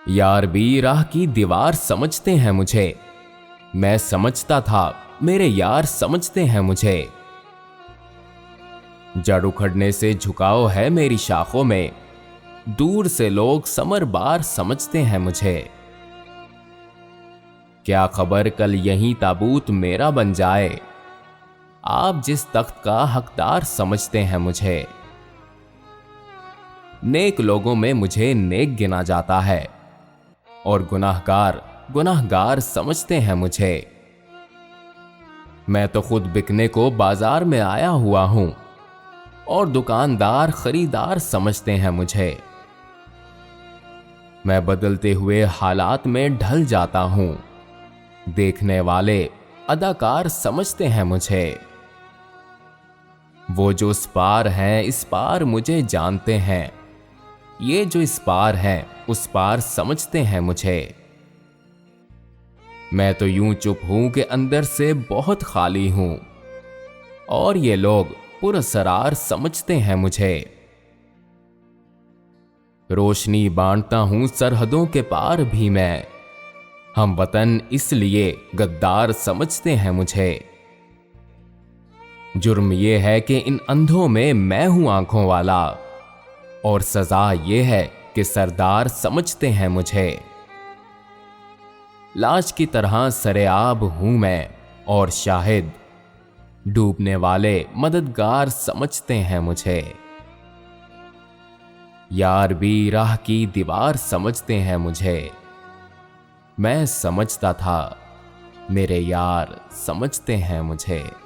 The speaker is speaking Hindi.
यार भी राह की दीवार समझते हैं मुझे। मैं समझता था मेरे यार समझते हैं मुझे। जड़ उखड़ने से झुकाव है मेरी शाखों में, दूर से लोग समरबार समझते हैं मुझे। क्या खबर कल यही ताबूत मेरा बन जाए, आप जिस तख्त का हकदार समझते हैं मुझे। नेक लोगों में मुझे नेक गिना जाता है और गुनाहगार गुनाहगार समझते हैं मुझे। मैं तो खुद बिकने को बाजार में आया हुआ हूं और दुकानदार खरीदार समझते हैं मुझे। मैं बदलते हुए हालात में ढल जाता हूं, देखने वाले अदाकार समझते हैं मुझे। वो जो इस पार हैं इस पार मुझे जानते हैं, ये जो इस पार हैं उस पार समझते हैं मुझे। मैं तो यूं चुप हूं कि अंदर से बहुत खाली हूं और ये लोग पुरअसरार समझते हैं मुझे। रोशनी बांटता हूं सरहदों के पार भी मैं, हम वतन इसलिए गद्दार समझते हैं मुझे। जुर्म ये है कि इन अंधों में मैं हूं आंखों वाला, और सजा ये है कि सरदार समझते हैं मुझे। लाश की तरह सरेआब हूं मैं और शाहिद, डूबने वाले मददगार समझते हैं मुझे। यार भी राह की दीवार समझते हैं मुझे। मैं समझता था मेरे यार समझते हैं मुझे।